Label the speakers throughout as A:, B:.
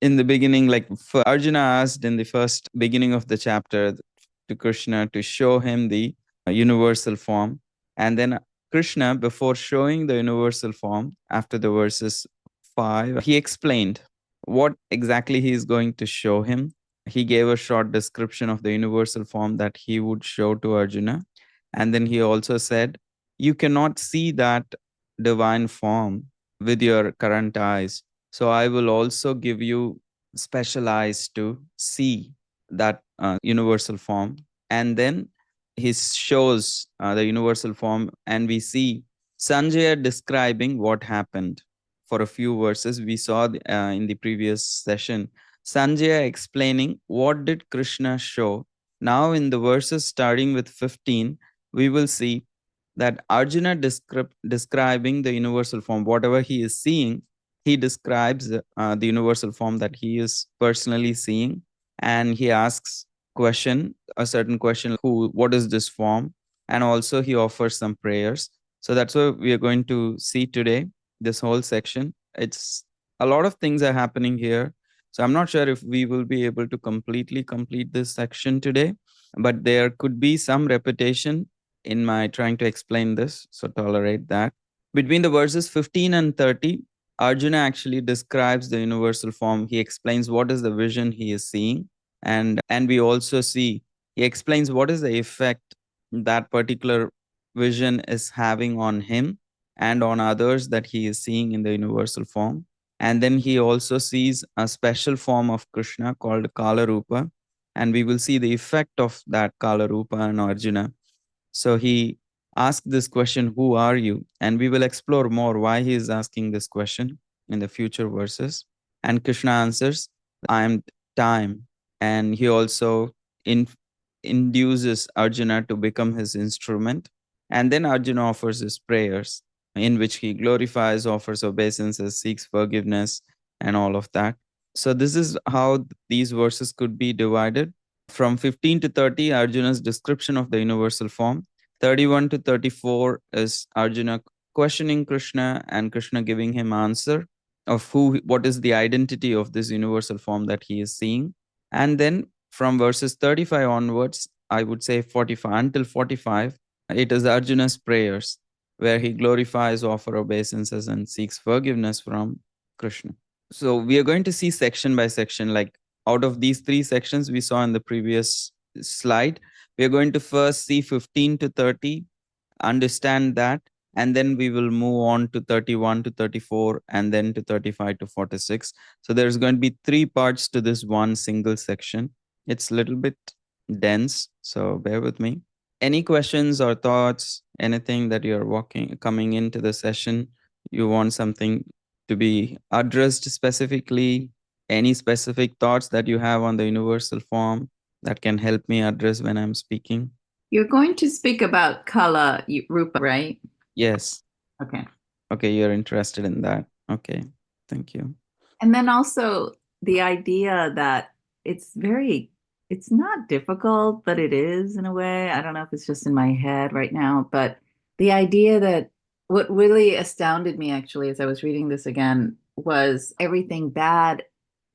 A: in the beginning, like Arjuna asked in the first beginning of the chapter to Krishna to show him the universal form. And then Krishna, before showing the universal form, after the verses 5, he explained what exactly he is going to show him. He gave a short description of the universal form that he would show to Arjuna. And then he also said, you cannot see that divine form with your current eyes. So I will also give you special eyes to see that universal form. And then he shows the universal form, and we see Sanjaya describing what happened for a few verses. We saw in the previous session Sanjaya explaining what did Krishna show. Now in the verses starting with 15, we will see that Arjuna describing the universal form, whatever he is seeing, he describes the universal form that he is personally seeing, and he asks a certain question, what is this form? And also he offers some prayers. So that's what we are going to see today, this whole section. It's a lot of things are happening here. So I'm not sure if we will be able to completely complete this section today, but there could be some repetition in my trying to explain this, so tolerate that. Between the verses 15 and 30, Arjuna actually describes the universal form. He explains what is the vision he is seeing, and we also see he explains what is the effect that particular vision is having on him and on others that he is seeing in the universal form. And then he also sees a special form of Krishna called Kala Rupa, and we will see the effect of that Kala Rupa on Arjuna. So he asked this question, who are you? And we will explore more why he is asking this question in the future verses. And Krishna answers, I am time. And he also induces Arjuna to become his instrument. And then Arjuna offers his prayers, in which he glorifies, offers obeisances, seeks forgiveness, and all of that. So this is how these verses could be divided. From 15 to 30, Arjuna's description of the universal form. 31 to 34 is Arjuna questioning Krishna and Krishna giving him answer of what is the identity of this universal form that he is seeing. And then from verses 35 onwards, I would say 45 until 45, it is Arjuna's prayers where he glorifies, offers obeisances, and seeks forgiveness from Krishna. So we are going to see section by section, like out of these three sections we saw in the previous slide. We are going to first see 15 to 30, understand that, and then we will move on to 31 to 34, and then to 35 to 46. So there's going to be three parts to this one single section. It's a little bit dense, so bear with me. Any questions or thoughts, anything that you're coming into the session, you want something to be addressed specifically, any specific thoughts that you have on the universal form that can help me address when I'm speaking?
B: You're going to speak about Kala Rupa, right?
A: Yes.
B: Okay.
A: Okay, you're interested in that. Okay, thank you.
B: And then also the idea that it's not difficult, but it is in a way. I don't know if it's just in my head right now, but the idea that what really astounded me actually as I was reading this again was everything bad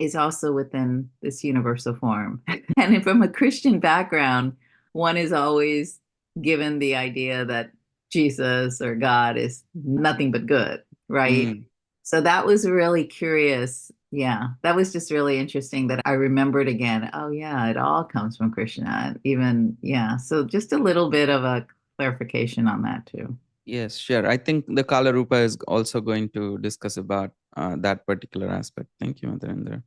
B: is also within this universal form. And from a Christian background, one is always given the idea that Jesus or God is nothing but good, right? So that was really curious. Yeah, that was just really interesting that I remembered again. Oh, yeah, it all comes from Krishna. Even, yeah. So just a little bit of a clarification on that too.
A: Yes, sure. I think the Kala Rupa is also going to discuss about that particular aspect. Thank you, Madhavendra.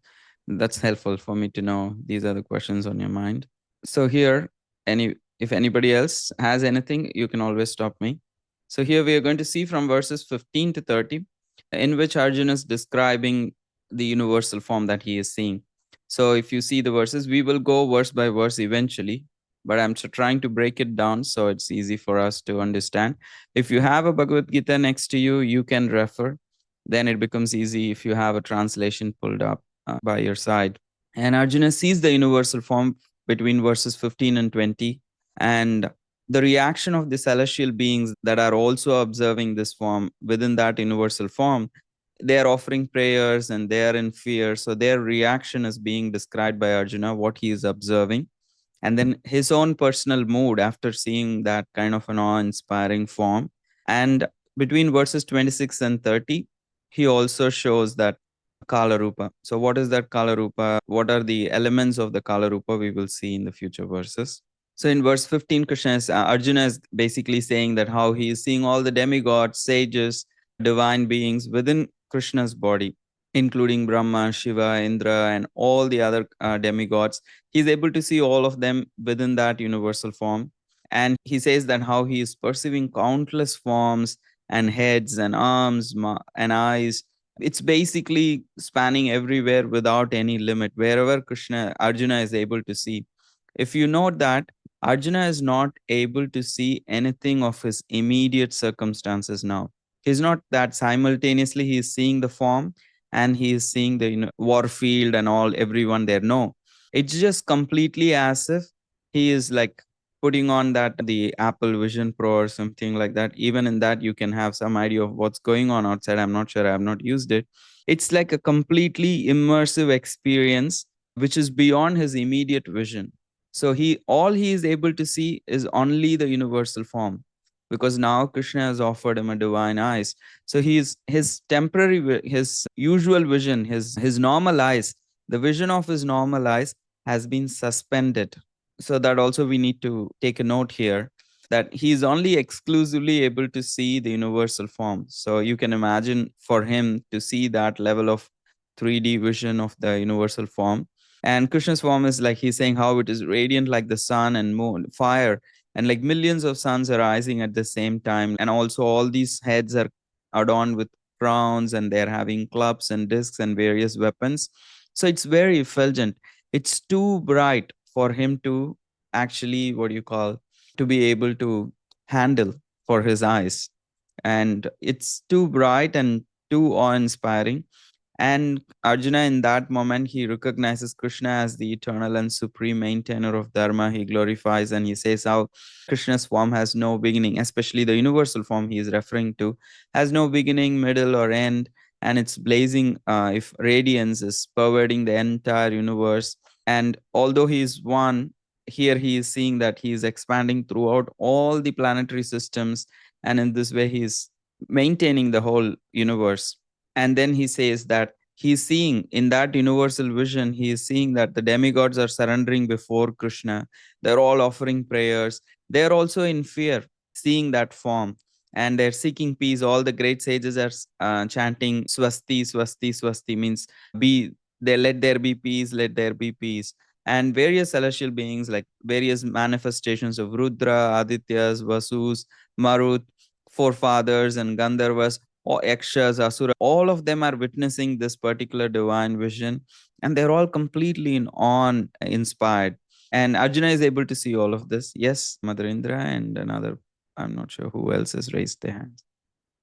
A: That's helpful for me to know these are the questions on your mind. So here, if anybody else has anything, you can always stop me. So here we are going to see from verses 15 to 30, in which Arjuna is describing the universal form that he is seeing. So if you see the verses, we will go verse by verse eventually, but I'm trying to break it down so it's easy for us to understand. If you have a Bhagavad Gita next to you, you can refer. Then it becomes easy if you have a translation pulled up by your side. And Arjuna sees the universal form between verses 15 and 20. And the reaction of the celestial beings that are also observing this form within that universal form they are offering prayers and they are in fear. So their reaction is being described by Arjuna, what he is observing. And then his own personal mood after seeing that kind of an awe-inspiring form. And between verses 26 and 30, he also shows that Kala Rupa. So what is that Kala Rupa? What are the elements of the Kala Rupa? We will see in the future verses. So in verse 15, Arjuna is basically saying that how he is seeing all the demigods, sages, divine beings within Krishna's body, including Brahma, Shiva, Indra, and all the other demigods. He's able to see all of them within that universal form. And he says that how he is perceiving countless forms and heads and arms and eyes. It's basically spanning everywhere without any limit, wherever Arjuna is able to see. If you note that Arjuna is not able to see anything of his immediate circumstances now. He's not that simultaneously he is seeing the form and he is seeing the war field and all everyone there. No, it's just completely as if he is like putting on that the Apple Vision Pro or something like that. Even in that, you can have some idea of what's going on outside. I'm not sure. I have not used it. It's like a completely immersive experience, which is beyond his immediate vision. So all he is able to see is only the universal form, because now Krishna has offered him a divine eyes. So his his usual vision, his normal eyes, the vision of his normal eyes has been suspended. So that also we need to take a note here, that he is only exclusively able to see the universal form. So you can imagine for him to see that level of 3D vision of the universal form. And Krishna's form is like he's saying how it is radiant like the sun and moon, fire, and like millions of suns are rising at the same time. And also all these heads are adorned with crowns and they're having clubs and discs and various weapons. So it's very effulgent. It's too bright for him to actually, what do you call, to be able to handle for his eyes. And it's too bright and too awe-inspiring. And Arjuna, in that moment, he recognizes Krishna as the eternal and supreme maintainer of Dharma. He glorifies and he says how Krishna's form has no beginning, especially the universal form he is referring to, has no beginning, middle, or end. And its blazing, if radiance is pervading the entire universe. And although he is one, here he is seeing that he is expanding throughout all the planetary systems. And in this way, he is maintaining the whole universe. And then he says that he's seeing in that universal vision, he is seeing that the demigods are surrendering before Krishna. They're all offering prayers. They're also in fear, seeing that form. And they're seeking peace. All the great sages are chanting Swasti, Swasti, Swasti, means be there, let there be peace, let there be peace. And various celestial beings, like various manifestations of Rudra, Adityas, Vasus, Marut, forefathers, and Gandharvas, or Yakshas, Asura, all of them are witnessing this particular divine vision, and they're all completely in awe inspired. And Arjuna is able to see all of this. Yes, Mother Indra and another, I'm not sure who else has raised their hands.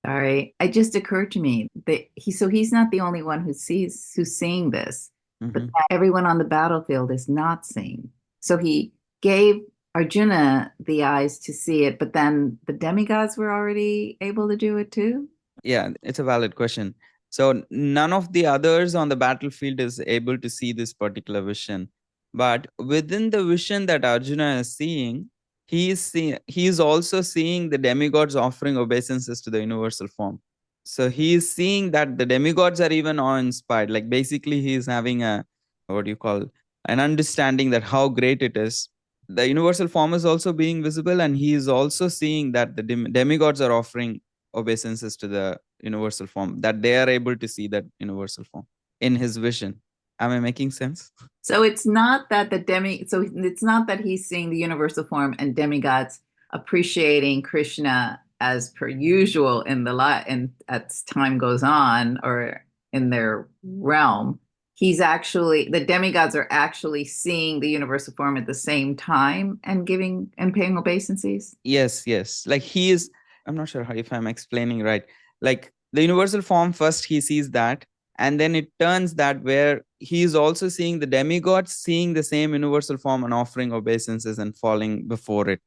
B: Sorry, it just occurred to me that he's not the only one who's seeing this, but everyone on the battlefield is not seeing. So he gave Arjuna the eyes to see it, but then the demigods were already able to do it too?
A: Yeah, it's a valid question. So none of the others on the battlefield is able to see this particular vision. But within the vision that Arjuna is seeing, he is also seeing the demigods offering obeisances to the universal form. So he is seeing that the demigods are even awe-inspired. Like basically he is having a, what do you call, an understanding that how great it is. The universal form is also being visible, and he is also seeing that the demigods are offering obeisances to the universal form, that they are able to see that universal form in his vision. Am I making sense?
B: So it's not that it's not that he's seeing the universal form and demigods appreciating Krishna as per usual in and as time goes on, or in their realm. The demigods are actually seeing the universal form at the same time and paying obeisances.
A: Yes. Like he is, I'm not sure if I'm explaining right. Like the universal form, first he sees that, and then it turns that where he is also seeing the demigods seeing the same universal form and offering obeisances and falling before it.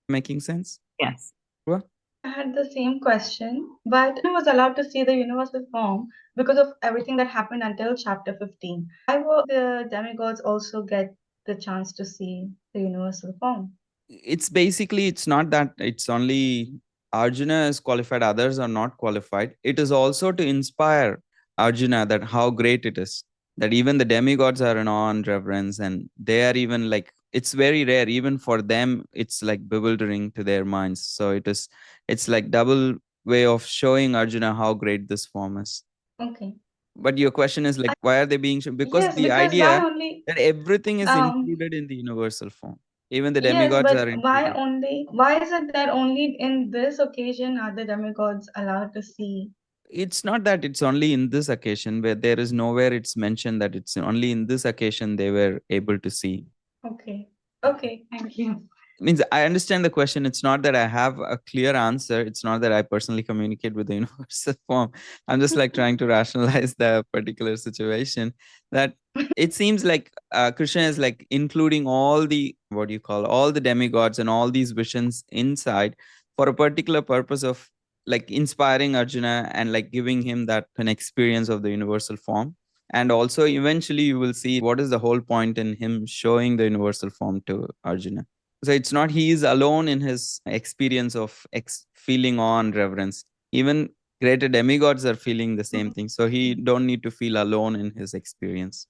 A: Making sense?
B: Yes.
A: What?
C: I had the same question, but I was allowed to see the universal form because of everything that happened until chapter 15. Why were the demigods also get the chance to see the universal form?
A: It's basically, it's not that it's only Arjuna is qualified, others are not qualified. It is also to inspire Arjuna that how great it is, that even the demigods are in awe and reverence, and they are even like, it's very rare even for them, it's like bewildering to their minds. So it's like double way of showing Arjuna how great this form is.
C: Okay.
A: But your question is like, why are they being shown? Because
C: Yes,
A: the
C: because why
A: idea
C: only
A: that everything is
C: um
A: included in the universal form, even the
C: yes,
A: demigods
C: but
A: are
C: why
A: included.
C: only why is it that only in this occasion are the demigods allowed to see?
A: It's not that it's only in this occasion, where there is nowhere it's mentioned that it's only in this occasion they were able to see.
C: Okay. Okay, thank you.
A: Means I understand the question. It's not that I have a clear answer. It's not that I personally communicate with the universal form. I'm just like trying to rationalize the particular situation. That it seems like Krishna is like including all the, what do you call, all the demigods and all these visions inside for a particular purpose of like inspiring Arjuna and like giving him that an experience of the universal form. And also eventually you will see what is the whole point in him showing the universal form to Arjuna. So it's not he is alone in his experience of feeling awe and reverence. Even greater demigods are feeling the same thing. So he don't need to feel alone in his experience.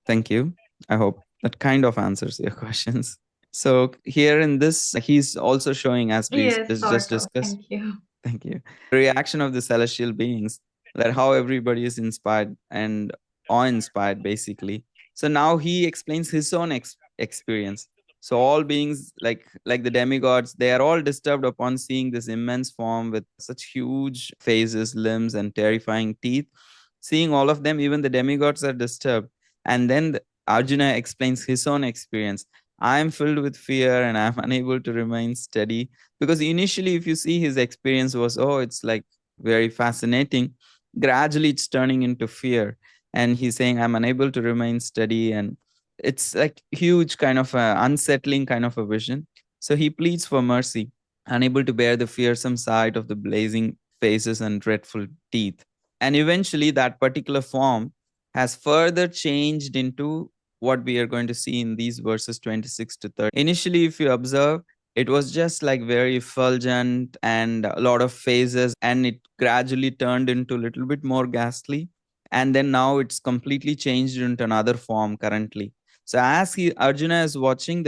A: Thank you. I hope that kind of answers your questions. So here in this, he's also showing, as we
C: Yes,
A: just
C: sort of.
A: discussed.
C: Thank you.
A: Thank you. The reaction of the celestial beings, that how everybody is inspired and awe-inspired, basically. So now he explains his own experience. So all beings, like the demigods, they are all disturbed upon seeing this immense form with such huge faces, limbs, and terrifying teeth. Seeing all of them, even the demigods are disturbed. And then Arjuna explains his own experience. I am filled with fear and I am unable to remain steady, because initially if you see his experience was, oh, it's like very fascinating, gradually it's turning into fear, and he's saying I'm unable to remain steady, and it's like huge kind of a unsettling kind of a vision. So he pleads for mercy, unable to bear the fearsome sight of the blazing faces and dreadful teeth. And eventually that particular form has further changed into what we are going to see in these verses 26 to 30. Initially if you observe, it was just like very effulgent and a lot of phases, and it gradually turned into a little bit more ghastly. And then now it's completely changed into another form currently. So as Arjuna is watching,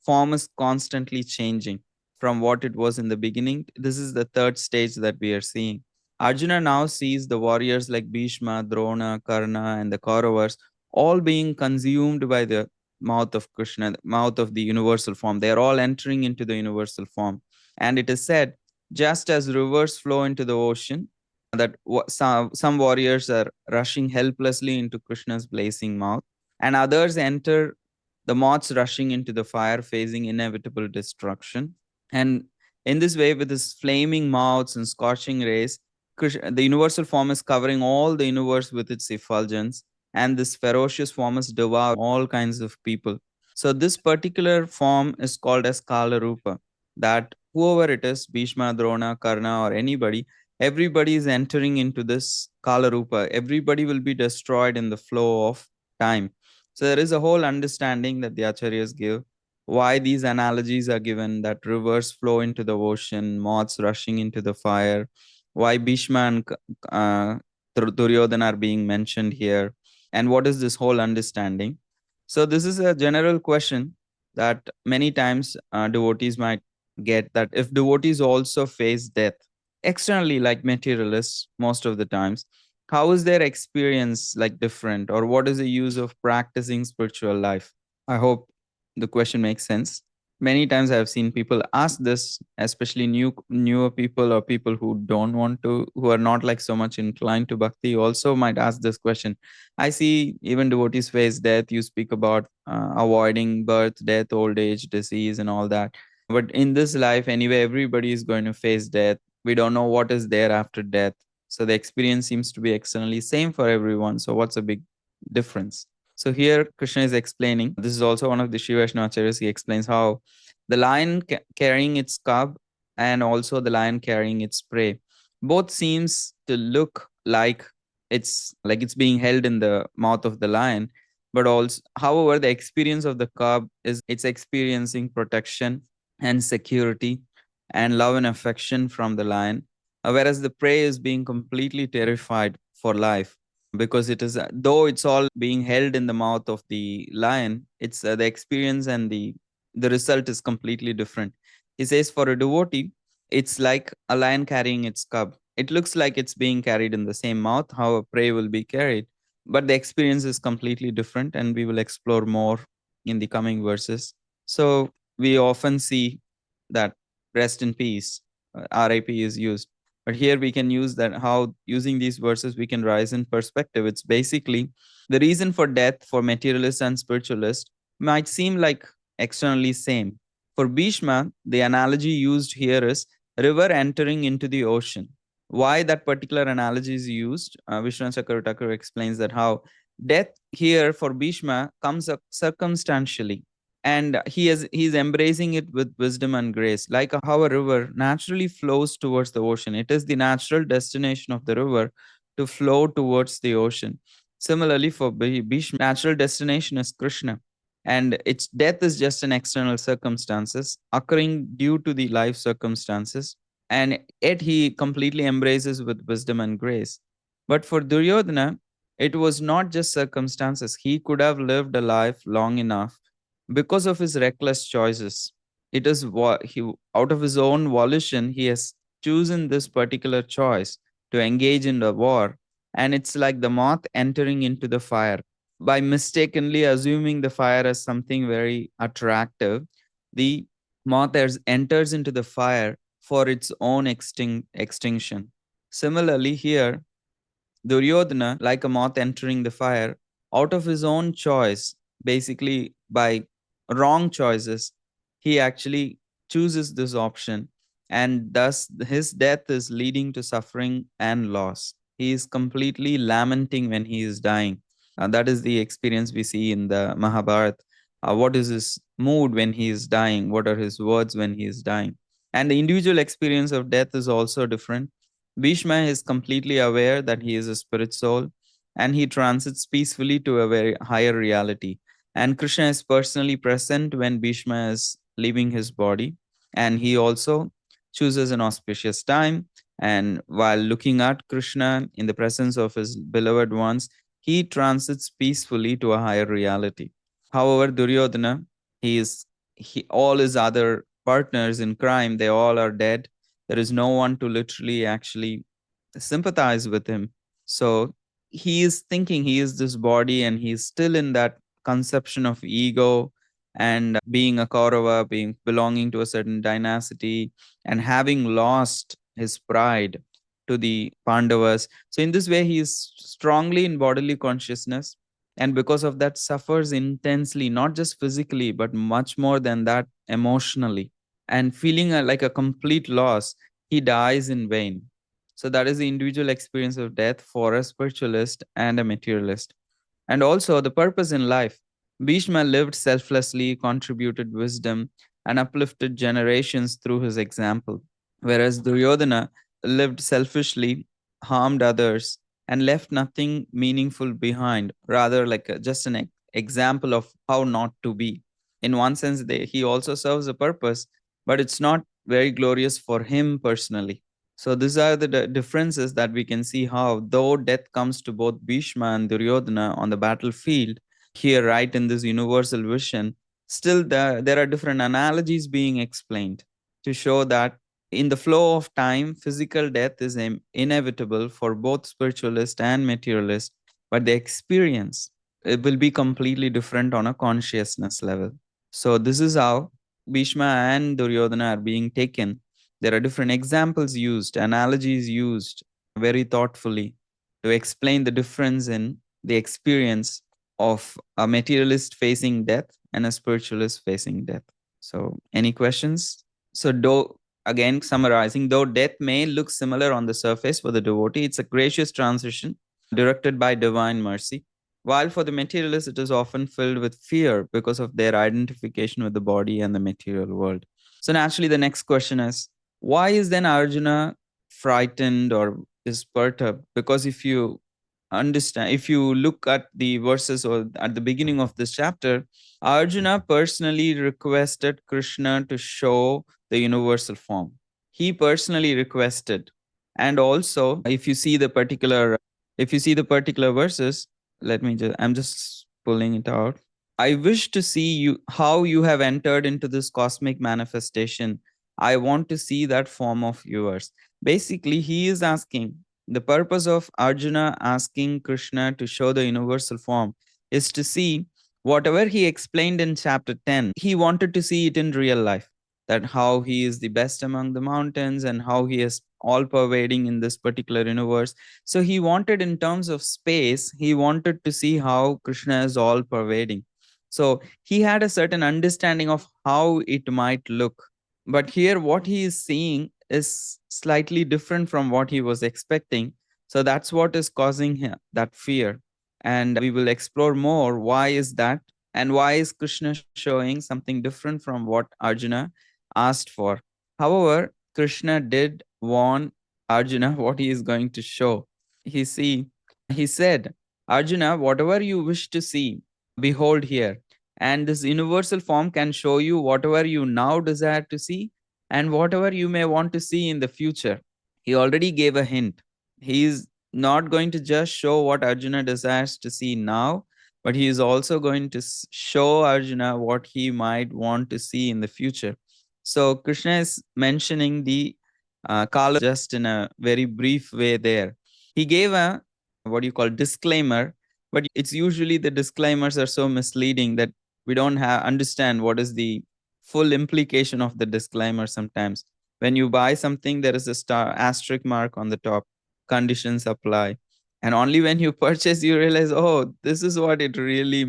A: form is constantly changing from what it was in the beginning. This is the third stage that we are seeing. Arjuna now sees the warriors like Bhishma, Drona, Karna, and the Kauravas all being consumed by the mouth of Krishna, the mouth of the universal form. They are all entering into the universal form. And it is said, just as rivers flow into the ocean, that some warriors are rushing helplessly into Krishna's blazing mouth, and others enter the moths rushing into the fire, facing inevitable destruction. And in this way, with his flaming mouths and scorching rays, the universal form is covering all the universe with its effulgence, and this ferocious form is devouring all kinds of people. So this particular form is called as Kala Rupa, that whoever it is, Bhishma, Drona, Karna, or anybody, everybody is entering into this Kala Rupa. Everybody will be destroyed in the flow of time. So there is a whole understanding that the acharyas give why these analogies are given, that rivers flow into the ocean, moths rushing into the fire, why Bhishma and Duryodhana are being mentioned here, and what is this whole understanding. So this is a general question that many times devotees might get, that if devotees also face death externally like materialists most of the times, how is their experience like different, or what is the use of practicing spiritual life? I hope the question makes sense. Many times I've seen people ask this, especially newer people or people who don't want to, who are not like so much inclined to bhakti, also might ask this question. I see even devotees face death. You speak about avoiding birth, death, old age, disease, and all that. But in this life, anyway, everybody is going to face death. We don't know what is there after death. So the experience seems to be externally same for everyone. So what's the big difference? So here Krishna is explaining. This is also one of the Shiva Vaishnava acharyas. He explains how the lion carrying its cub and also the lion carrying its prey. Both seems to look like it's being held in the mouth of the lion, but also, however, the experience of the cub is it's experiencing protection and security and love and affection from the lion, whereas the prey is being completely terrified for life, because it is though it's all being held in the mouth of the lion, it's the experience and the result is completely different. He says for a devotee, it's like a lion carrying its cub. It looks like it's being carried in the same mouth, how a prey will be carried, but the experience is completely different, and we will explore more in the coming verses. So we often see that rest in peace, RIP is used. But here we can use that, how using these verses we can rise in perspective. It's basically the reason for death for materialist and spiritualist might seem like externally same. For Bhishma, the analogy used here is river entering into the ocean. Why that particular analogy is used, Vishwanath Chakravarti explains that how death here for Bhishma comes up circumstantially, and he's embracing it with wisdom and grace, like how a river naturally flows towards the ocean. It is the natural destination of the river to flow towards the ocean. Similarly for Bhishma, natural destination is Krishna, and its death is just an external circumstances occurring due to the life circumstances, and yet he completely embraces with wisdom and grace. But for Duryodhana, it was not just circumstances. He could have lived a life long enough because of his reckless choices. It is what he, out of his own volition, he has chosen this particular choice to engage in the war. And it's like the moth entering into the fire. By mistakenly assuming the fire as something very attractive, the moth enters into the fire for its own extinction. Similarly, here, Duryodhana, like a moth entering the fire, out of his own choice, basically by wrong choices, he actually chooses this option, and thus his death is leading to suffering and loss. He is completely lamenting when he is dying. That is the experience we see in the Mahabharata. What is his mood when he is dying? What are his words when he is dying? And the individual experience of death is also different. Bhishma is completely aware that he is a spirit soul, and he transits peacefully to a very higher reality. And Krishna is personally present when Bhishma is leaving his body, and he also chooses an auspicious time. And while looking at Krishna in the presence of his beloved ones, he transits peacefully to a higher reality. However, Duryodhana, all his other partners in crime, they all are dead. There is no one to literally actually sympathize with him. So he is thinking he is this body, and he's still in that conception of ego and being a Kaurava, being belonging to a certain dynasty, and having lost his pride to the Pandavas. So in this way, he is strongly in bodily consciousness, and because of that suffers intensely, not just physically, but much more than that, emotionally, and feeling like a complete loss. He dies in vain. So that is the individual experience of death for a spiritualist and a materialist. And also the purpose in life. Bhishma lived selflessly, contributed wisdom, and uplifted generations through his example, whereas Duryodhana lived selfishly, harmed others, and left nothing meaningful behind, rather like just an example of how not to be. In one sense, he also serves a purpose, but it's not very glorious for him personally. So these are the differences that we can see, how though death comes to both Bhishma and Duryodhana on the battlefield, here right in this universal vision, still there are different analogies being explained to show that in the flow of time, physical death is inevitable for both spiritualist and materialist, but the experience, it will be completely different on a consciousness level. So this is how Bhishma and Duryodhana are being taken. There are different examples used, analogies used very thoughtfully to explain the difference in the experience of a materialist facing death and a spiritualist facing death. So, any questions? So, again, summarizing, though death may look similar on the surface for the devotee, it's a gracious transition directed by divine mercy. While for the materialist, it is often filled with fear because of their identification with the body and the material world. So, naturally, the next question is, Why is then Arjuna frightened or is perturbed? Because if you understand, if you look at the verses or at the beginning of this chapter, Arjuna personally requested Krishna to show the universal form. He personally requested. And also, if you see the particular verses, I'm just pulling it out. I wish to see you how you have entered into this cosmic manifestation. I want to see that form of yours. Basically, he is asking, the purpose of Arjuna asking Krishna to show the universal form is to see whatever he explained in chapter 10. He wanted to see it in real life, that how he is the best among the mountains and how he is all pervading in this particular universe. So he wanted, in terms of space, he wanted to see how Krishna is all pervading. So he had a certain understanding of how it might look. But here, what he is seeing is slightly different from what he was expecting. So that's what is causing him that fear. And we will explore more why is that, and why is Krishna showing something different from what Arjuna asked for. However, Krishna did warn Arjuna what he is going to show. He said, Arjuna, whatever you wish to see, behold here. And this universal form can show you whatever you now desire to see and whatever you may want to see in the future. He already gave a hint. He is not going to just show what Arjuna desires to see now, but he is also going to show Arjuna what he might want to see in the future. So Krishna is mentioning the Kala just in a very brief way there. He gave a what you call disclaimer, but it's usually the disclaimers are so misleading that we don't understand what is the full implication of the disclaimer sometimes. When you buy something, there is a star asterisk mark on the top, conditions apply. And only when you purchase, you realize, oh, this is what it really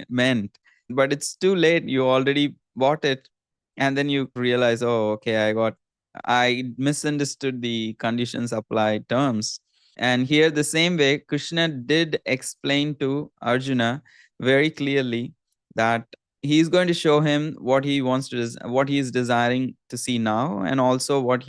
A: meant. But it's too late. You already bought it. And then you realize, oh, okay, I misunderstood the conditions apply terms. And here, the same way, Krishna did explain to Arjuna very clearly that he is going to show him what he wants to, what he is desiring to see now, and also what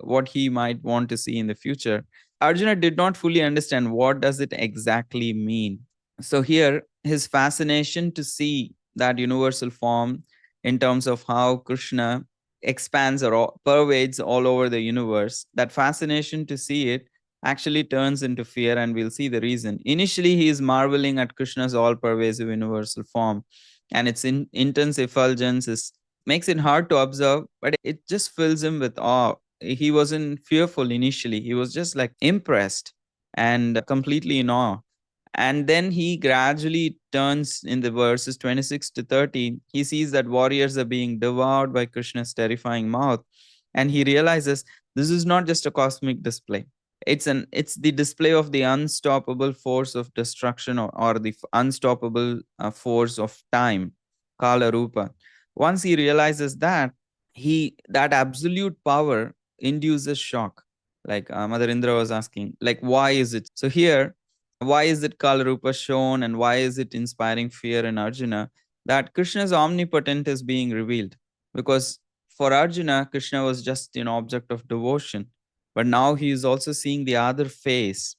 A: what he might want to see in the future. Arjuna did not fully understand what does it exactly mean. So here, his fascination to see that universal form in terms of how Krishna expands or pervades all over the universe, that fascination to see it actually turns into fear, and we'll see the reason. Initially, he is marveling at Krishna's all-pervasive universal form, and its intense effulgence makes it hard to observe, but it just fills him with awe. He wasn't fearful initially. He was just like impressed and completely in awe. And then he gradually turns in the verses 26 to 30. He sees that warriors are being devoured by Krishna's terrifying mouth. And he realizes this is not just a cosmic display. It's the display of the unstoppable force of destruction, or the unstoppable force of time, Kala Rupa. Once he realizes that, that absolute power induces shock. Like Mother Indra was asking, like, why is it? So here, why is it Kala Rupa shown, and why is it inspiring fear in Arjuna? That Krishna's omnipotence is being revealed. Because for Arjuna, Krishna was just an object of devotion. But now he is also seeing the other face,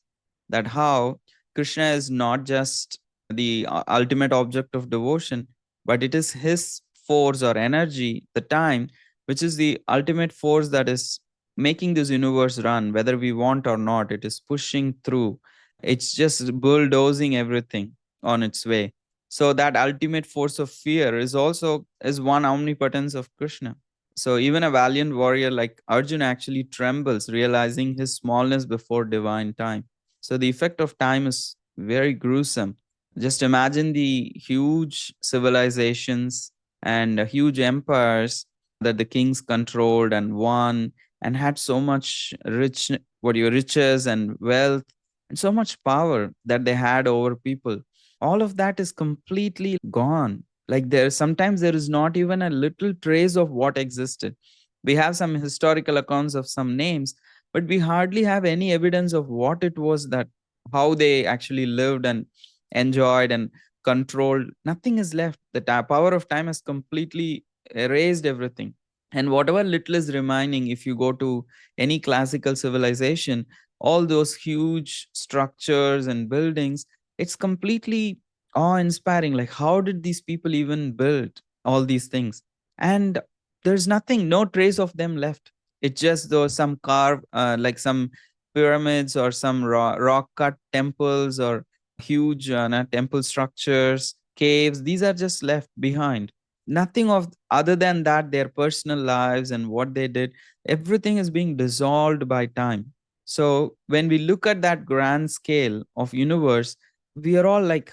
A: that how Krishna is not just the ultimate object of devotion, but it is his force or energy, the time, which is the ultimate force that is making this universe run, whether we want or not. It is pushing through. It's just bulldozing everything on its way. So that ultimate force of fear is one omnipotence of Krishna. So even a valiant warrior like Arjuna actually trembles, realizing his smallness before divine time. So the effect of time is very gruesome. Just imagine the huge civilizations and huge empires that the kings controlled and won and had so much riches and wealth and so much power that they had over people. All of that is completely gone. Like sometimes there is not even a little trace of what existed. We have some historical accounts of some names, but we hardly have any evidence of what it was, that how they actually lived and enjoyed and controlled. Nothing is left. The power of time has completely erased everything. And whatever little is remaining, if you go to any classical civilization, all those huge structures and buildings, it's completely awe-inspiring. Like, how did these people even build all these things? And there's nothing, no trace of them left. It's just those some carved, like some pyramids or some rock cut temples or huge temple structures, caves. These are just left behind. Nothing of other than that, their personal lives and what they did, everything is being dissolved by time. So when we look at that grand scale of universe, we are all like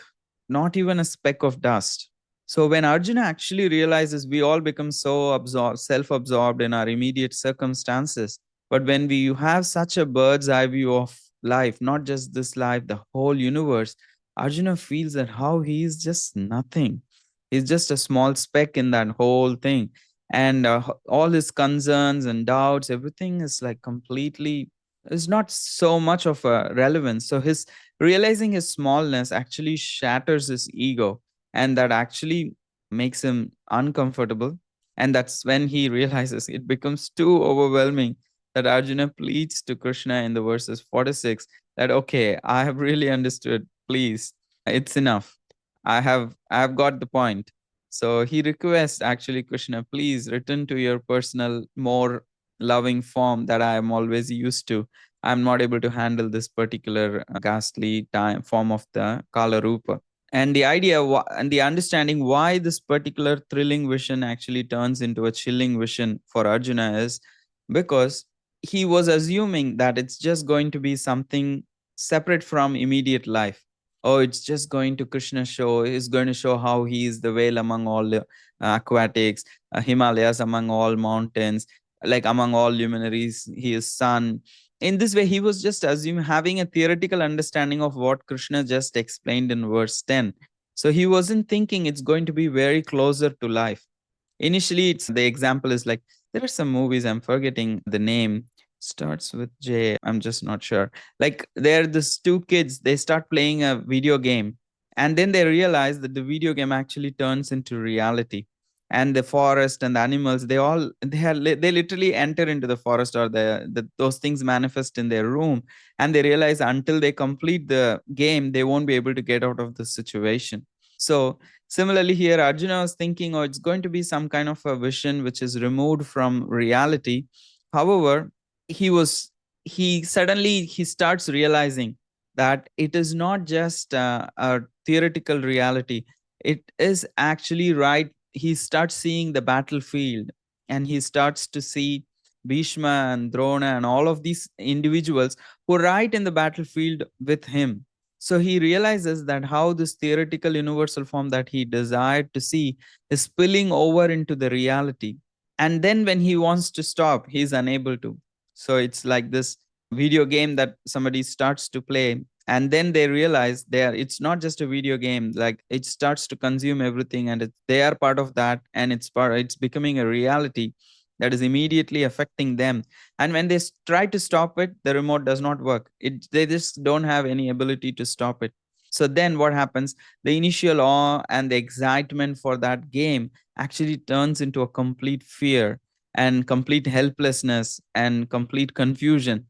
A: not even a speck of dust. So when Arjuna actually realizes, we all become so absorbed, self-absorbed in our immediate circumstances, but when we have such a bird's eye view of life, not just this life, the whole universe, Arjuna feels that how he is just nothing. He's just a small speck in that whole thing. And all his concerns and doubts, everything is like completely, is not so much of a relevance. So his realizing his smallness actually shatters his ego, and that actually makes him uncomfortable. And that's when he realizes it becomes too overwhelming, that Arjuna pleads to Krishna in the verses 46 that, okay, I have really understood. Please, it's enough. I have got the point. So he requests actually, Krishna, please return to your personal, more loving form that I am always used to. I'm not able to handle this particular ghastly time form of the Kala Rupa. And the idea and the understanding why this particular thrilling vision actually turns into a chilling vision for Arjuna is because he was assuming that it's just going to be something separate from immediate life. Oh, it's just going to Krishna show, he's going to show how he is the whale among all the aquatics, Himalayas among all mountains, like among all luminaries, he is sun. In this way, he was just assuming, having a theoretical understanding of what Krishna just explained in verse 10. So he wasn't thinking it's going to be very closer to life. Initially, it's the example is like, there are some movies, I'm forgetting the name, starts with J, I'm just not sure. Like, there are these two kids, they start playing a video game, and then they realize that the video game actually turns into reality. And the forest and the animals, they literally enter into the forest, or those things manifest in their room, and they realize until they complete the game, they won't be able to get out of the situation. So similarly, here Arjuna was thinking, oh, it's going to be some kind of a vision which is removed from reality. However, he was he starts realizing that it is not just a theoretical reality. It is actually right. He starts seeing the battlefield, and he starts to see Bhishma and Drona and all of these individuals who are right in the battlefield with him. So he realizes that how this theoretical universal form that he desired to see is spilling over into the reality. And then when he wants to stop, he's unable to. So it's like this video game that somebody starts to play, and then they realize it's not just a video game, like it starts to consume everything, and they are part of that, and it's becoming a reality that is immediately affecting them. And when they try to stop it, the remote does not work. They just don't have any ability to stop it. So then what happens? The initial awe and the excitement for that game actually turns into a complete fear and complete helplessness and complete confusion.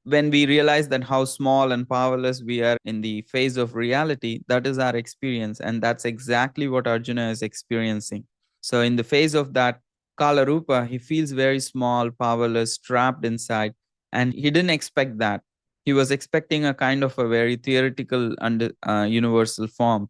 A: When we realize that how small and powerless we are in the face of reality, that is our experience, and that's exactly what Arjuna is experiencing. So in the face of that Kala Rupa, he feels very small, powerless, trapped inside, and he didn't expect that. He was expecting a kind of a very theoretical and universal form,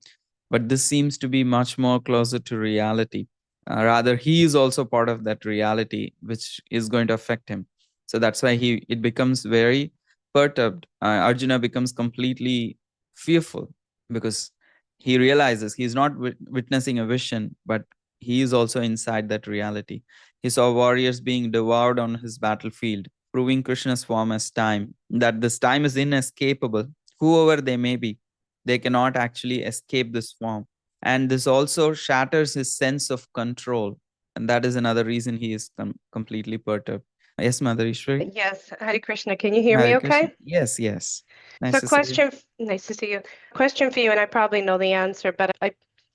A: but this seems to be much more closer to reality. Rather, he is also part of that reality, which is going to affect him. So that's why it becomes very perturbed. Arjuna becomes completely fearful, because he realizes he's not witnessing a vision, but he is also inside that reality. He saw warriors being devoured on his battlefield, proving Krishna's form as time, that this time is inescapable. Whoever they may be, they cannot actually escape this form. And this also shatters his sense of control. And that is another reason he is completely perturbed. Yes, Mother Ishwari.
D: Yes, Hare Krishna. Can you hear me
A: Hare Krishna.
D: okay?
A: Yes, yes. Nice
D: So
A: to see you.
D: nice to see you. Question for you, and I probably know the answer, but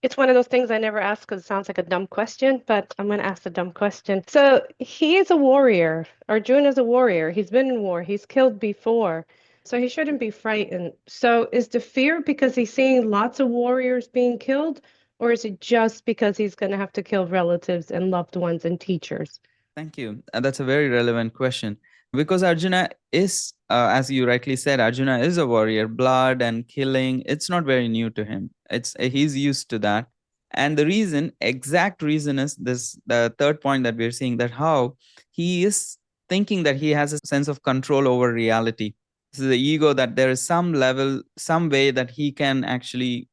D: It's one of those things I never ask because it sounds like a dumb question, but I'm going to ask the dumb question. So he is a warrior. Arjuna is a warrior. He's been in war. He's killed before. So he shouldn't be frightened. So is the fear because he's seeing lots of warriors being killed, or is it just because he's going to have to kill relatives and loved ones and teachers?
A: Thank you. That's a very relevant question. Because Arjuna is, as you rightly said, Arjuna is a warrior. Blood and killing, it's not very new to him. He's used to that. And the reason, exact reason is this, the third point that we're seeing, that how he is thinking that he has a sense of control over reality. This is the ego, that there is some level, some way that he can actually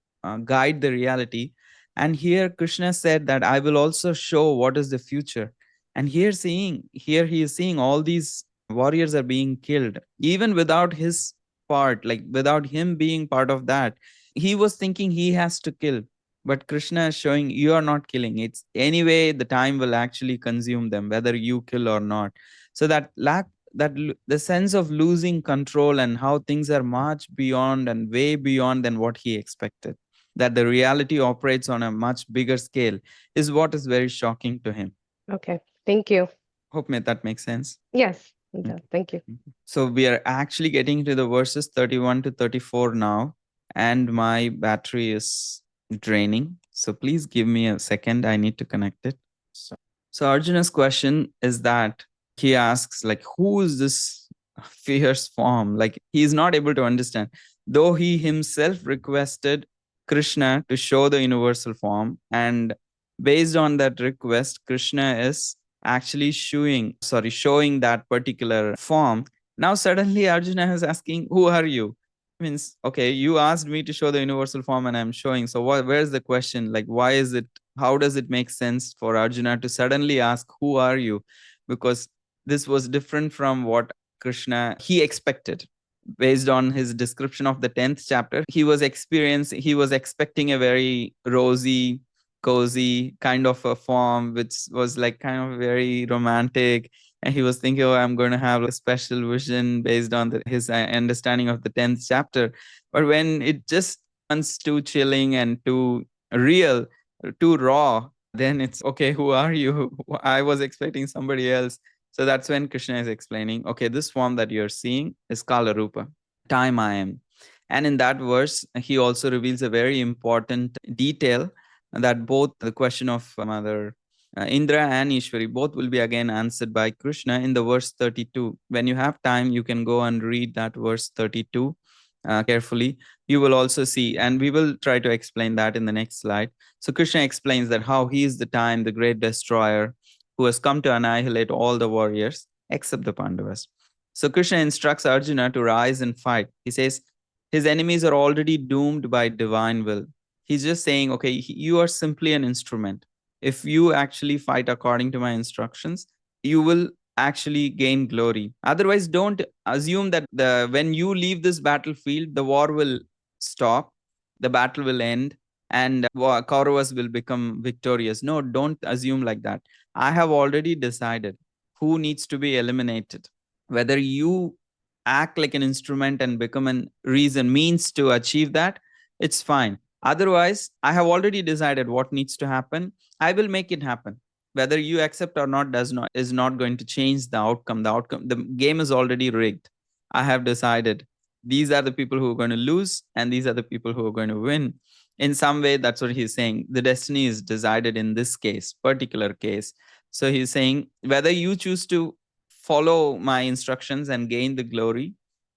A: guide the reality. And here Krishna said that I will also show what is the future. And here he is seeing all these warriors are being killed, even without his part, like without him being part of that. He was thinking he has to kill, but Krishna is showing you are not killing. It's anyway, the time will actually consume them, whether you kill or not. So that the sense of losing control and how things are much beyond and way beyond than what he expected, that the reality operates on a much bigger scale, is what is very shocking to him.
D: Okay, thank you.
A: Hope that makes sense.
D: Yes, it does. Thank you.
A: So we are actually getting to the verses 31 to 34 now, and my battery is draining. So please give me a second. I need to connect it. So Arjuna's question is that he asks, like, who is this fierce form? Like, he is not able to understand. Though he himself requested Krishna to show the universal form, and based on that request, Krishna is actually showing that particular form. Now suddenly Arjuna is asking, who are you? Means, okay, you asked me to show the universal form and I'm showing. So where's the question? Like, why is it, how does it make sense for Arjuna to suddenly ask, who are you? Because this was different from what Krishna he expected. Based on his description of the 10th chapter, he was expecting a very rosy, cozy kind of a form, which was like kind of very romantic. And he was thinking, oh, I'm going to have a special vision based on his understanding of the 10th chapter. But when it just turns too chilling and too real, too raw, then it's, okay, who are you? I was expecting somebody else. So that's when Krishna is explaining, okay, this form that you're seeing is called Rupa, time I am. And in that verse, he also reveals a very important detail, that both the question of Mother Indra and Ishwari, both will be again answered by Krishna in the verse 32. When you have time, you can go and read that verse 32 carefully. You will also see, and we will try to explain that in the next slide. So Krishna explains that how he is the time, the great destroyer, who has come to annihilate all the warriors except the Pandavas. So Krishna instructs Arjuna to rise and fight. He says his enemies are already doomed by divine will. He's just saying, okay, you are simply an instrument. If you actually fight according to my instructions, you will actually gain glory. Otherwise, don't assume that when you leave this battlefield, the war will stop, the battle will end, and Kauravas will become victorious. No, don't assume like that. I have already decided who needs to be eliminated. Whether you act like an instrument and become a means to achieve that, it's fine. Otherwise, I have already decided what needs to happen. I will make it happen. Whether you accept or not is not going to change the outcome. The game is already rigged. I have decided these are the people who are going to lose and these are the people who are going to win. In some way, that's what he's saying. The destiny is decided in this particular case. So he's saying whether you choose to follow my instructions and gain the glory,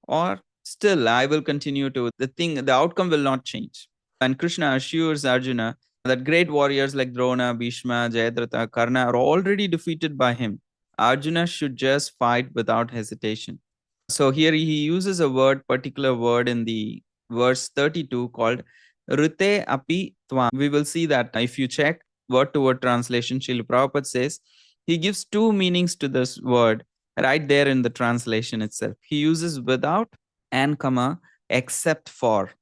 A: or still I will continue to, the outcome will not change. And Krishna assures Arjuna that great warriors like Drona, Bhishma, Jayadratha, Karna are already defeated by him. Arjuna should just fight without hesitation. So here he uses particular word in the verse 32 called Rite api tvam. We will see that if you check word to word translation, Srila Prabhupada says he gives two meanings to this word right there in the translation itself. He uses without and comma except for,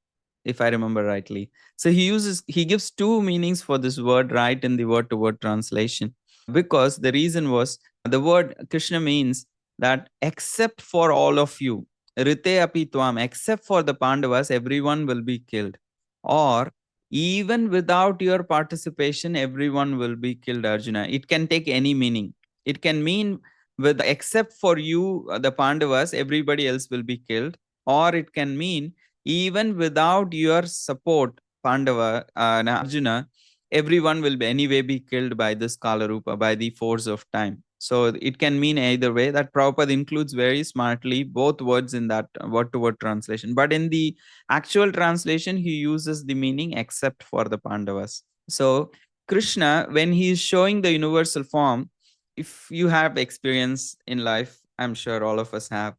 A: if I remember rightly. So he gives two meanings for this word right in the word to word translation, because the reason was the word Krishna means that except for all of you, Rite api tvam, except for the Pandavas, everyone will be killed. Or even without your participation, everyone will be killed, Arjuna. It can take any meaning. It can mean with except for you, the Pandavas, everybody else will be killed. Or it can mean even without your support, Pandava, Arjuna, everyone will be anyway be killed by this Kala Rupa, by the force of time. So it can mean either way. That Prabhupada includes very smartly both words in that word-to-word translation. But in the actual translation, he uses the meaning except for the Pandavas. So Krishna, when he is showing the universal form, if you have experience in life, I'm sure all of us have,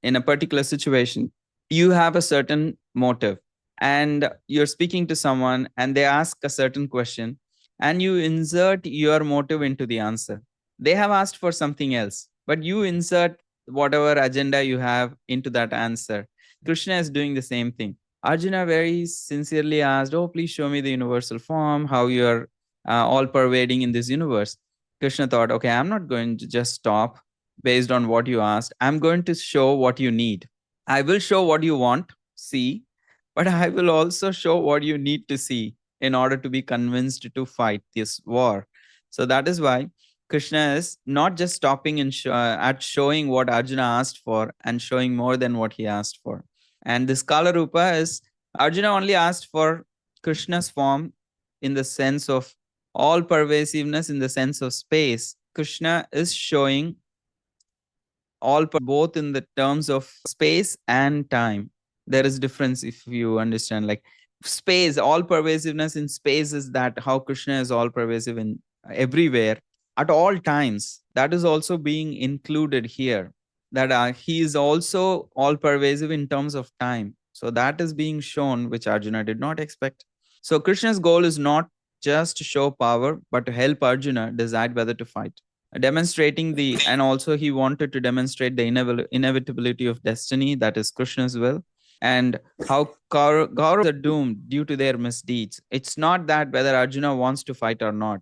A: in a particular situation, you have a certain motive and you're speaking to someone and they ask a certain question and you insert your motive into the answer. They have asked for something else, but you insert whatever agenda you have into that answer. Krishna is doing the same thing. Arjuna very sincerely asked, oh, please show me the universal form, how you're all pervading in this universe. Krishna thought, okay, I'm not going to just stop based on what you asked. I'm going to show what you need. I will show what you want, see, but I will also show what you need to see in order to be convinced to fight this war. So that is why Krishna is not just stopping at showing what Arjuna asked for and showing more than what he asked for. And this Kala Rupa is, Arjuna only asked for Krishna's form in the sense of all pervasiveness, in the sense of space. Krishna is showing all both in the terms of space and time. There is difference if you understand, like space, all pervasiveness in space is that how Krishna is all pervasive in everywhere at all times. That is also being included here, that he is also all pervasive in terms of time. So that is being shown, which Arjuna did not expect. So Krishna's goal is not just to show power, but to help Arjuna decide whether to fight, demonstrating and also he wanted to demonstrate the inevitability of destiny, that is Krishna's will, and how Kauravas are doomed due to their misdeeds. It's not that whether Arjuna wants to fight or not.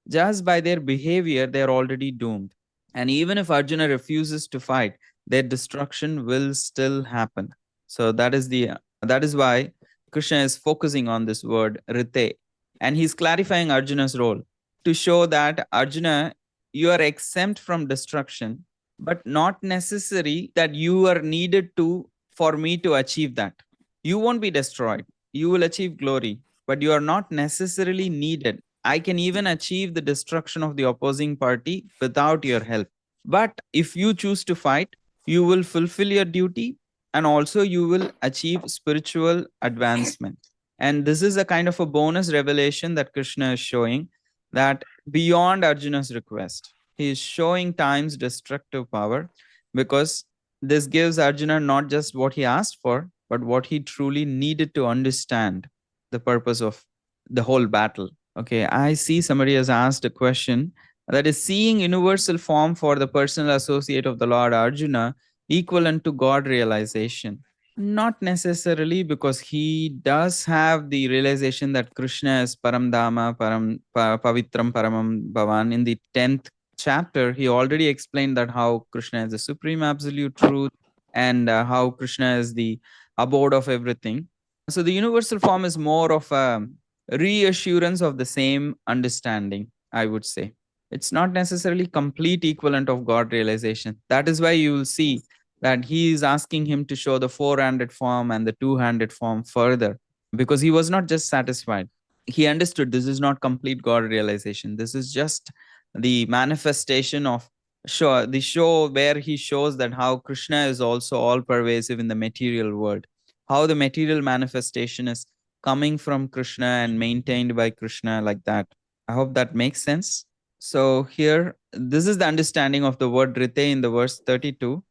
A: Just by their behavior, they're already doomed. And even if Arjuna refuses to fight, their destruction will still happen. So that is why Krishna is focusing on this word rite, and he's clarifying Arjuna's role to show that Arjuna, you are exempt from destruction, but not necessary that you are needed to for me to achieve that. You won't be destroyed. You will achieve glory, but you are not necessarily needed. I can even achieve the destruction of the opposing party without your help. But if you choose to fight, you will fulfill your duty and also you will achieve spiritual advancement. And this is a kind of a bonus revelation that Krishna is showing, that beyond Arjuna's request, he is showing time's destructive power, because this gives Arjuna not just what he asked for, but what he truly needed to understand the purpose of the whole battle. Okay, I see somebody has asked a question, that is, seeing universal form for the personal associate of the Lord Arjuna equivalent to God realization. Not necessarily, because he does have the realization that Krishna is Param Dhamma, Pavitram Paramam Bhavan. In the 10th chapter, he already explained that how Krishna is the supreme absolute truth, and how Krishna is the abode of everything. So the universal form is more of a reassurance of the same understanding, I would say. It's not necessarily complete equivalent of God realization. That is why you will see that he is asking him to show the four-handed form and the two-handed form further, because he was not just satisfied. He understood this is not complete God realization. This is just the manifestation of the show where he shows that how Krishna is also all pervasive in the material world, how the material manifestation is coming from Krishna and maintained by Krishna, like that. I hope that makes sense. So here, this is the understanding of the word rite in the verse 32.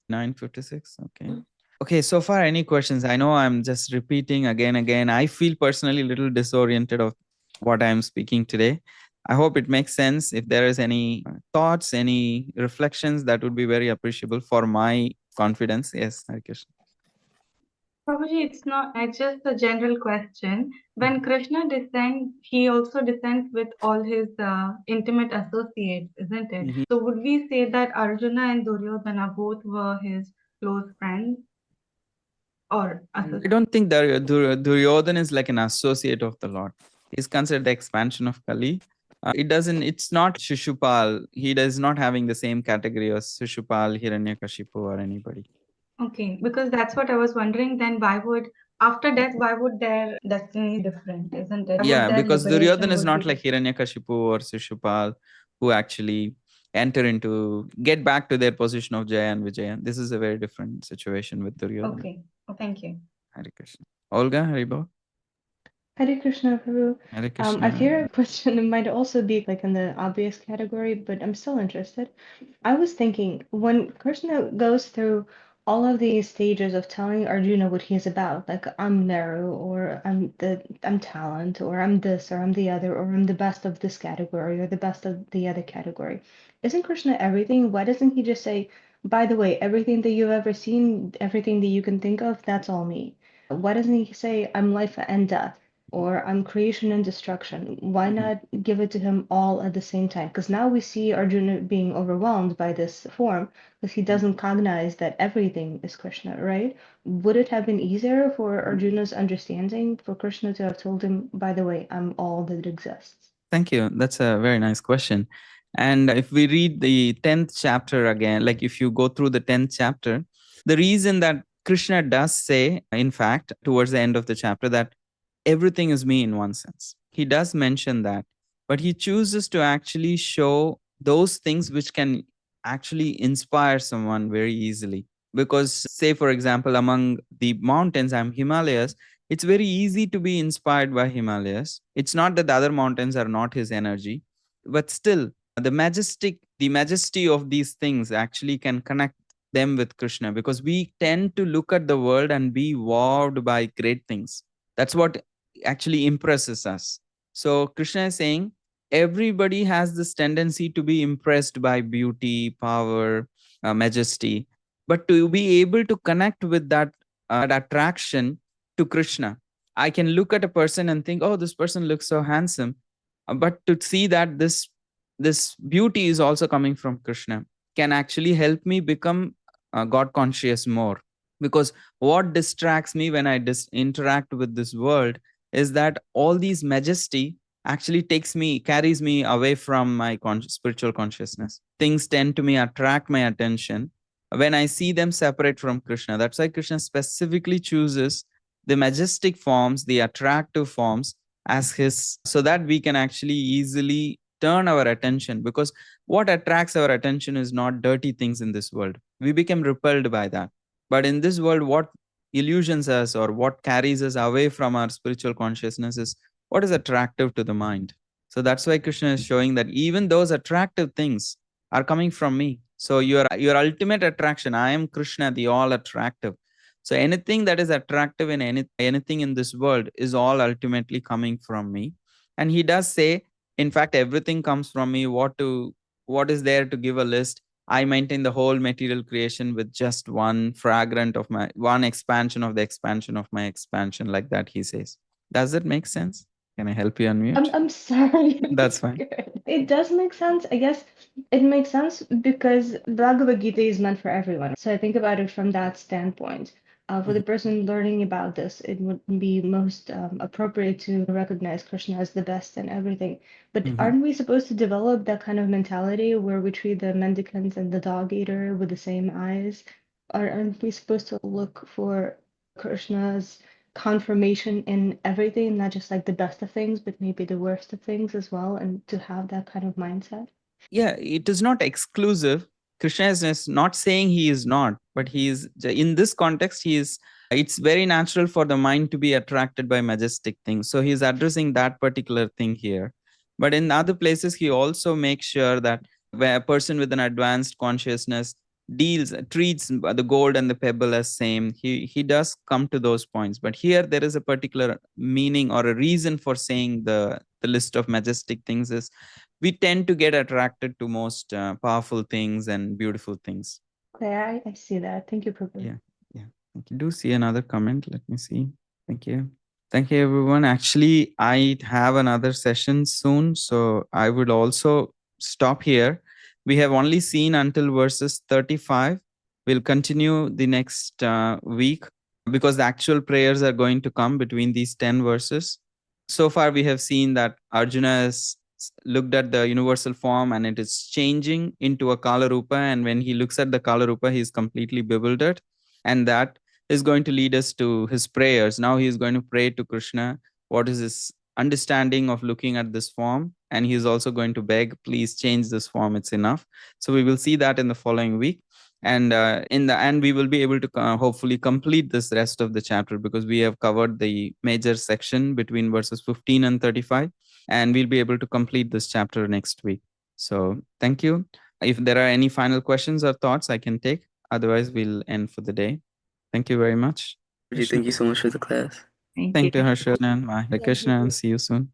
A: 956. Okay. Okay, so far any questions? I know I'm just repeating again. I feel personally a little disoriented of what I'm speaking today. I hope it makes sense. If there is any thoughts, any reflections, that would be very appreciable for my confidence. Yes, Hare Krishna.
C: Prabhuji, it's just a general question. When Krishna descends, he also descends with all his intimate associates, isn't it? So would we say that Arjuna and Duryodhana both were his close friends? or
A: I don't think Duryodhana is like an associate of the Lord. He's considered the expansion of Kali. It's not Shishupal. He is not having the same category as Shishupal, Hiranyakashipu, or anybody.
C: Okay, because that's what I was wondering. Then after death, why would their destiny be different, isn't it? Why would
A: Yeah,
C: their
A: because
C: liberation
A: Duryodhana is
C: would
A: not
C: be
A: like Hiranyakashipu or Shishupal, who actually get back to their position of Jaya and Vijaya. This is a very different situation with Duryodhana.
C: Okay. Oh, thank you.
A: Hare Krishna. Olga, Haribo?
E: Hare Krishna, Prabhu.
A: Hare Krishna.
E: I fear a question might also be like in the obvious category, but I'm still interested. I was thinking when Krishna goes through all of these stages of telling Arjuna what he's about, like I'm Meru, or I'm talent, or I'm this, or I'm the other, or I'm the best of this category, or the best of the other category. Isn't Krishna everything? Why doesn't he just say, by the way, everything that you've ever seen, everything that you can think of, that's all me? Why doesn't he say I'm life and death? Or I'm creation and destruction. Why not give it to him all at the same time? Because now we see Arjuna being overwhelmed by this form because he doesn't cognize that everything is Krishna, right? Would it have been easier for Arjuna's understanding for Krishna to have told him, by the way, I'm all that exists?
A: Thank you. That's a very nice question. And if we read the 10th chapter again, like if you go through the 10th chapter, the reason that Krishna does say, in fact, towards the end of the chapter, that everything is me in one sense. He does mention that, but he chooses to actually show those things which can actually inspire someone very easily. Because, say, for example, among the mountains, Himalayas, it's very easy to be inspired by Himalayas. It's not that the other mountains are not his energy, but still, the majesty of these things actually can connect them with Krishna, because we tend to look at the world and be wowed by great things. That's what actually impresses us. So Krishna is saying everybody has this tendency to be impressed by beauty, power, majesty, but to be able to connect with that attraction to Krishna, I can look at a person and think, oh, this person looks so handsome, but to see that this beauty is also coming from Krishna can actually help me become God conscious more. Because what distracts me when I interact with this world is that all these majesty actually carries me away from my spiritual consciousness. Things tend to attract my attention when I see them separate from Krishna. That's why Krishna specifically chooses the majestic forms, the attractive forms as his, so that we can actually easily turn our attention. Because what attracts our attention is not dirty things in this world. We become repelled by that. But in this world, what illusions us or what carries us away from our spiritual consciousness is what is attractive to the mind. So that's why Krishna is showing that even those attractive things are coming from me. So your ultimate attraction, I am Krishna, the all attractive. So anything that is attractive in anything in this world is all ultimately coming from me. And he does say, in fact, everything comes from me. What is there to give a list? I maintain the whole material creation with just one fragment of one expansion of the expansion of my expansion, like that, he says. Does it make sense? Can I help you unmute?
E: I'm sorry.
A: That's fine.
E: It does make sense. I guess it makes sense because Bhagavad Gita is meant for everyone. So I think about it from that standpoint. For the person learning about this, it would be most appropriate to recognize Krishna as the best and everything. But aren't we supposed to develop that kind of mentality where we treat the mendicant and the dog eater with the same eyes? Aren't we supposed to look for Krishna's confirmation in everything, not just like the best of things, but maybe the worst of things as well, and to have that kind of mindset?
A: Yeah, it is not exclusive. Krishna is not saying he is not, but he is, in this context, it's very natural for the mind to be attracted by majestic things. So he's addressing that particular thing here. But in other places, he also makes sure that where a person with an advanced consciousness treats the gold and the pebble as same, he does come to those points. But here there is a particular meaning or a reason for saying the list of majestic things is we tend to get attracted to most powerful things and beautiful things.
E: Okay, I see that. Thank you, Prabhu.
A: Yeah. Thank you. Do see another comment. Let me see. Thank you. Thank you, everyone. Actually, I have another session soon, so I would also stop here. We have only seen until verses 35. We'll continue the next week because the actual prayers are going to come between these 10 verses. So far, we have seen that Arjuna has looked at the universal form and it is changing into a Kala Rupa. And when he looks at the Kala Rupa, he is completely bewildered. And that is going to lead us to his prayers. Now he is going to pray to Krishna. What is his understanding of looking at this form? And he is also going to beg, please change this form. It's enough. So we will see that in the following week. And in the end, we will be able to hopefully complete this rest of the chapter, because we have covered the major section between verses 15 and 35. And we'll be able to complete this chapter next week. So thank you. If there are any final questions or thoughts, I can take. Otherwise, we'll end for the day. Thank you very much.
F: Thank you so much for the class.
B: Thank
A: Thank you,
B: you.
A: Harshan and Hare Krishna, and see you soon.